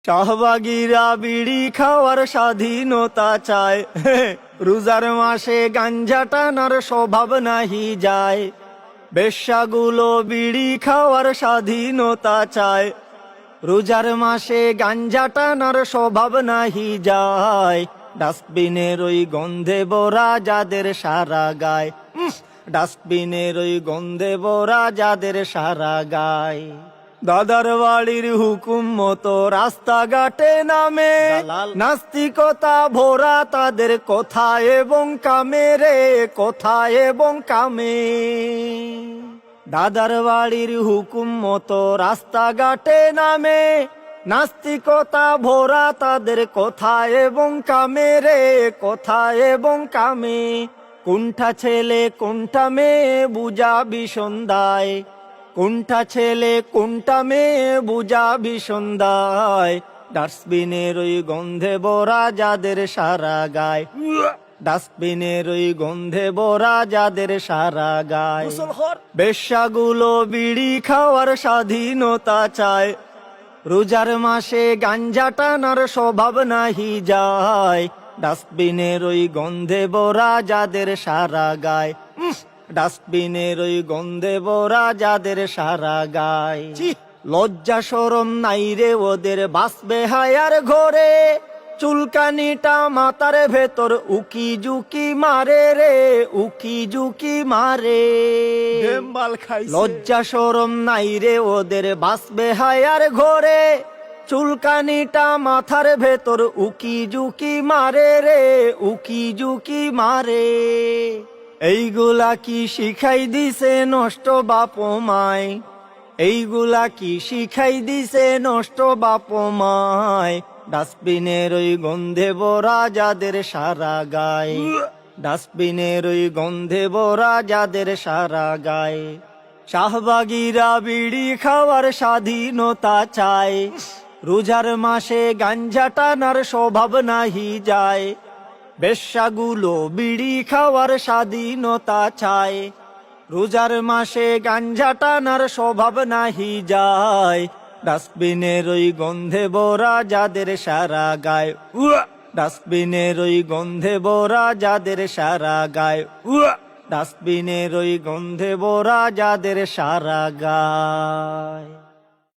শাহবাগীরা বিড়ি খাওয়ার স্বাধীনতা চায়, রোজার মাসে গাঞ্জা টানার স্বভাব নাহি যায়। বেশ্যাগুলো বিড়ি খাওয়ার স্বাধীনতা চায়, রোজার মাসে গাঞ্জা টানার স্বভাব নাহি যায়। ডাস্টবিনের ওই গন্ধে ভরা যাদের সারা গায়, ডাস্টবিনের ওই গন্ধে ভরা যাদের সারা গায়। দাদার বাড়ির হুকুম মতো রাস্তাঘাটে নামে, নাস্তিকতা ভরা তাদের কথা এবং কামে রে, কথা এবং কামে। দাদার বাড়ির হুকুম মতো রাস্তাঘাটে নামে, নাস্তিকতা ভরা তাদের কথা এবং কামে রে, কথা এবং কামে। কোনটা ছেলে কোনটা মেয়ে বুঝাবি সন্ধ্যায়, কোনটা ছেলে কোনটা মেয়ে বুঝাবি সন্ধ্যায়। ডাস্টবিনের ওই গন্ধে ভরা যাদের সারা গায়, ডাস্টবিনের ওই গন্ধে ভরা যাদের সারা গায়। বেশ্যাগুলো বিড়ি খাওয়ার স্বাধীনতা চায়, রোজার মাসে গাঞ্জা টানার স্বভাব নাহি যায়। ডাস্টবিনের ওই গন্ধে ভরা যাদের সারা গায়, ডাস্টবিনের ওই গন্ধে ভরা যাদের সারা গায়। লজ্জা শরম নাই রে ওদের, বাঁচবে হায়ার ঘরে। চুলকানিটা মাথার ভেতর উকি জুকি মারে রে, উকি জুকি মারে। লজ্জা শরম নাই রে ওদের, বাঁচবে হায়ার ঘরে। চুলকানিটা মাথার ভেতর উকি জুকি মারে রে, উকি জুকি মারে। এইগুলা কি শিখাই দিছে নষ্ট বাপ মায়, এইগুলা কি শিখাই দিছে নষ্ট বাপ মায়। ডাস্টবিনের ওই গন্ধে ভরা যাদের সারা গায়, ডাস্টবিনের ওই গন্ধে ভরা যাদের সারা গায়। শাহবাগীরা বিড়ি খাওয়ার স্বাধীনতা চায়, রোজার মাসে গাঞ্জা টানার স্বভাব নাহি যায়। বেশ্যাগুলো বিড়ি খাওয়ার স্বাধীনতা চায়, রোজার মাসে গাঞ্জা টানার স্বভাব নাহি যায়। ডাস্টবিনের ওই গন্ধে ভরা যাদের সারা গায়, ডাস্টবিনের ওই গন্ধে ভরা যাদের সারা গায়, ডাস্টবিনের ওই গন্ধে ভরা যাদের সারা গায়।